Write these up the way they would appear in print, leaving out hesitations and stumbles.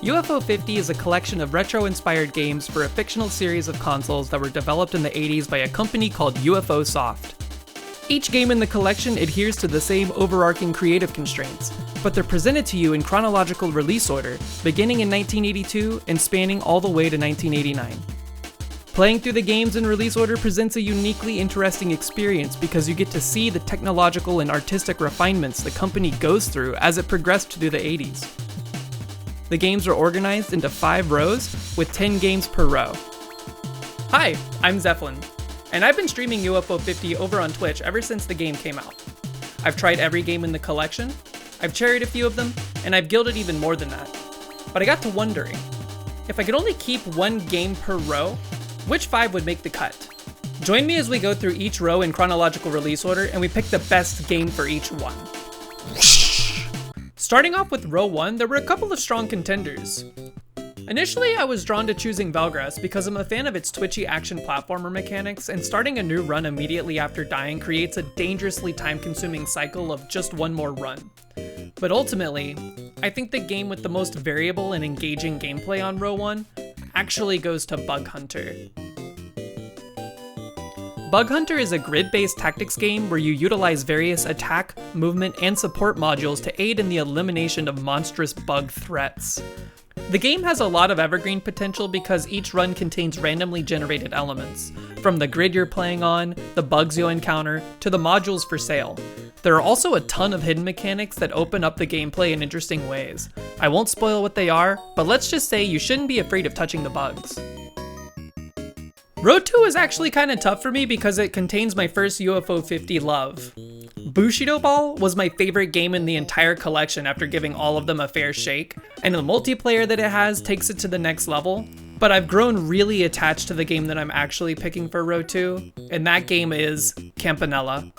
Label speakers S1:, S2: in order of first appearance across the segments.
S1: UFO 50 is a collection of retro-inspired games for a fictional series of consoles that were developed in the 80s by a company called UFO Soft. Each game in the collection adheres to the same overarching creative constraints, but they're presented to you in chronological release order, beginning in 1982 and spanning all the way to 1989. Playing through the games in release order presents a uniquely interesting experience because you get to see the technological and artistic refinements the company goes through as it progressed through the 80s. The games are organized into 5 rows with 10 games per row. Hi, I'm Zeppelin, and I've been streaming UFO 50 over on Twitch ever since the game came out. I've tried every game in the collection, I've cherried a few of them, and I've gilded even more than that. But I got to wondering, if I could only keep 1 game per row, which 5 would make the cut? Join me as we go through each row in chronological release order and we pick the best game for each one. Starting off with row 1, there were a couple of strong contenders. Initially, I was drawn to choosing Valgras because I'm a fan of its twitchy action platformer mechanics, and starting a new run immediately after dying creates a dangerously time-consuming cycle of just one more run. But ultimately, I think the game with the most variable and engaging gameplay on row 1 actually goes to Bug Hunter. Bug Hunter is a grid-based tactics game where you utilize various attack, movement, and support modules to aid in the elimination of monstrous bug threats. The game has a lot of evergreen potential because each run contains randomly generated elements, from the grid you're playing on, the bugs you'll encounter, to the modules for sale. There are also a ton of hidden mechanics that open up the gameplay in interesting ways. I won't spoil what they are, but let's just say you shouldn't be afraid of touching the bugs. Row 2 is actually kinda tough for me because it contains my first UFO 50 love. Bushido Ball was my favorite game in the entire collection after giving all of them a fair shake, and the multiplayer that it has takes it to the next level. But I've grown really attached to the game that I'm actually picking for row 2, and that game is Campanella.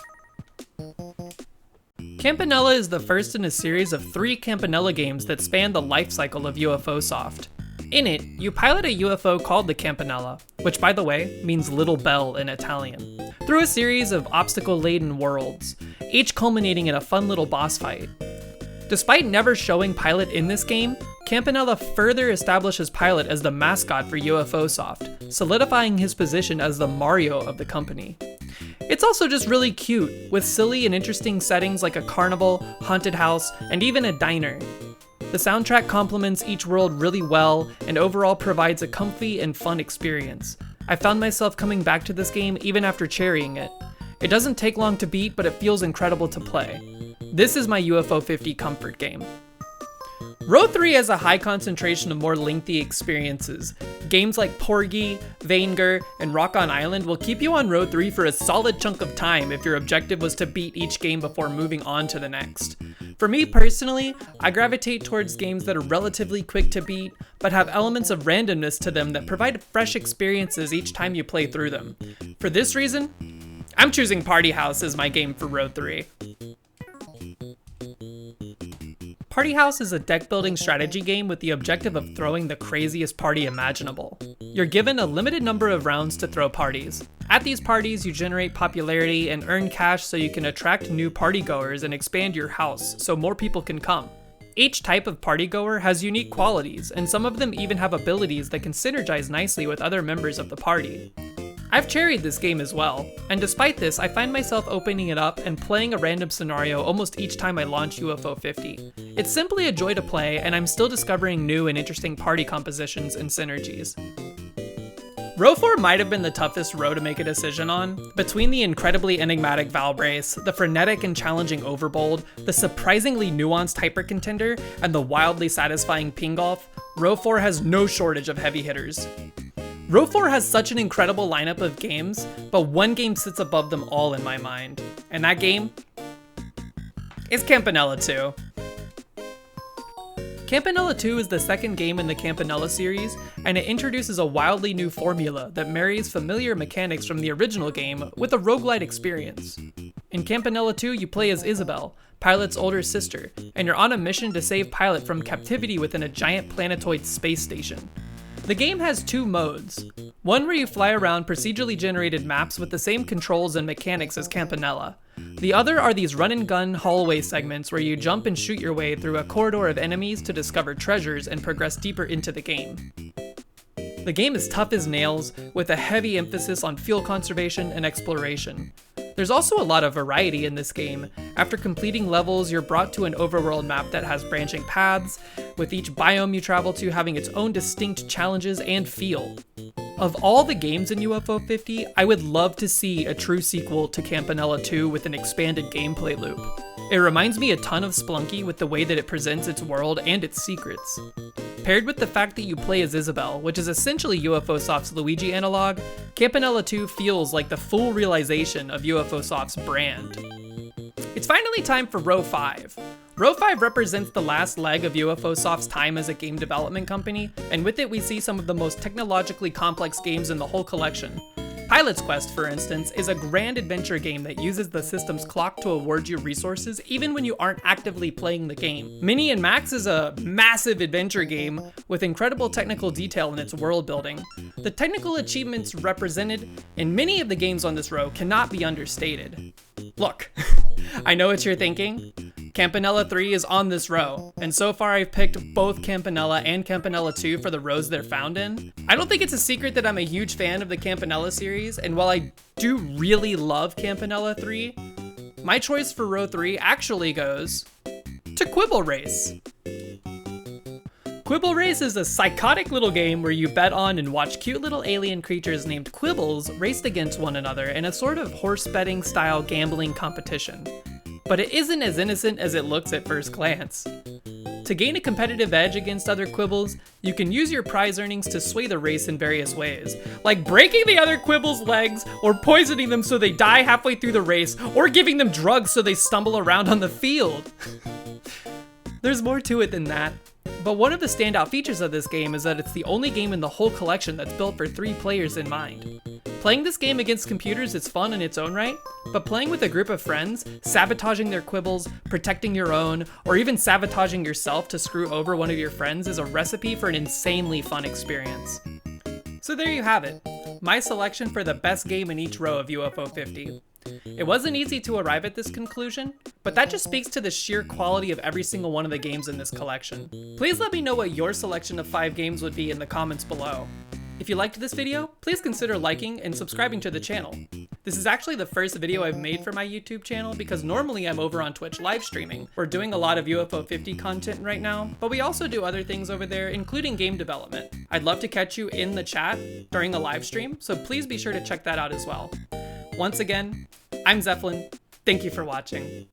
S1: Campanella is the first in a series of 3 Campanella games that span the life cycle of UFO Soft. In it, you pilot a UFO called the Campanella, which by the way, means little bell in Italian, through a series of obstacle-laden worlds, each culminating in a fun little boss fight. Despite never showing Pilot in this game, Campanella further establishes Pilot as the mascot for UFO Soft, solidifying his position as the Mario of the company. It's also just really cute, with silly and interesting settings like a carnival, haunted house, and even a diner. The soundtrack complements each world really well and overall provides a comfy and fun experience. I found myself coming back to this game even after cherrying it. It doesn't take long to beat, but it feels incredible to play. This is my UFO 50 comfort game. Row 3 has a high concentration of more lengthy experiences. Games like Porgy, Vanger, and Rock on Island will keep you on row 3 for a solid chunk of time if your objective was to beat each game before moving on to the next. For me personally, I gravitate towards games that are relatively quick to beat, but have elements of randomness to them that provide fresh experiences each time you play through them. For this reason, I'm choosing Party House as my game for row 3. Party House is a deck-building strategy game with the objective of throwing the craziest party imaginable. You're given a limited number of rounds to throw parties. At these parties, you generate popularity and earn cash so you can attract new partygoers and expand your house so more people can come. Each type of partygoer has unique qualities, and some of them even have abilities that can synergize nicely with other members of the party. I've cherried this game as well, and despite this, I find myself opening it up and playing a random scenario almost each time I launch UFO 50. It's simply a joy to play, and I'm still discovering new and interesting party compositions and synergies. Row 4 might have been the toughest row to make a decision on. Between the incredibly enigmatic Valbrace, the frenetic and challenging Overbold, the surprisingly nuanced Hyper Contender, and the wildly satisfying Pingolf, Row 4 has no shortage of heavy hitters. Row 4 has such an incredible lineup of games, but one game sits above them all in my mind, and that game is Campanella II. Campanella II is the second game in the Campanella series, and it introduces a wildly new formula that marries familiar mechanics from the original game with a roguelite experience. In Campanella II, you play as Isabel, Pilot's older sister, and you're on a mission to save Pilot from captivity within a giant planetoid space station. The game has 2 modes, one where you fly around procedurally generated maps with the same controls and mechanics as Campanella. The other are these run-and-gun hallway segments where you jump and shoot your way through a corridor of enemies to discover treasures and progress deeper into the game. The game is tough as nails, with a heavy emphasis on fuel conservation and exploration. There's also a lot of variety in this game. After completing levels, you're brought to an overworld map that has branching paths, with each biome you travel to having its own distinct challenges and feel. Of all the games in UFO 50, I would love to see a true sequel to Campanella II with an expanded gameplay loop. It reminds me a ton of Spelunky with the way that it presents its world and its secrets. Paired with the fact that you play as Isabel, which is essentially UFO Soft's Luigi analog, Campanella 2 feels like the full realization of UFO Soft's brand. It's finally time for Row 5. Row 5 represents the last leg of UFO Soft's time as a game development company, and with it we see some of the most technologically complex games in the whole collection. Pilot's Quest, for instance, is a grand adventure game that uses the system's clock to award you resources even when you aren't actively playing the game. Mini and Max is a massive adventure game with incredible technical detail in its world building. The technical achievements represented in many of the games on this row cannot be understated. Look, I know what you're thinking. Campanella 3 is on this row, and so far I've picked both Campanella and Campanella 2 for the rows they're found in. I don't think it's a secret that I'm a huge fan of the Campanella series, and while I do really love Campanella 3, my choice for row 3 actually goes to Quibble Race. Quibble Race is a psychotic little game where you bet on and watch cute little alien creatures named Quibbles race against one another in a sort of horse betting style gambling competition. But it isn't as innocent as it looks at first glance. To gain a competitive edge against other Quibbles, you can use your prize earnings to sway the race in various ways, like breaking the other Quibbles' legs, or poisoning them so they die halfway through the race, or giving them drugs so they stumble around on the field. There's more to it than that. But one of the standout features of this game is that it's the only game in the whole collection that's built for 3 players in mind. Playing this game against computers is fun in its own right, but playing with a group of friends, sabotaging their Quibbles, protecting your own, or even sabotaging yourself to screw over one of your friends is a recipe for an insanely fun experience. So there you have it, my selection for the best game in each row of UFO 50. It wasn't easy to arrive at this conclusion, but that just speaks to the sheer quality of every single one of the games in this collection. Please let me know what your selection of 5 games would be in the comments below. If you liked this video, please consider liking and subscribing to the channel. This is actually the first video I've made for my YouTube channel because normally I'm over on Twitch live streaming. We're doing a lot of UFO 50 content right now, but we also do other things over there, including game development. I'd love to catch you in the chat during a live stream, so please be sure to check that out as well. Once again, I'm Zeppelin. Thank you for watching.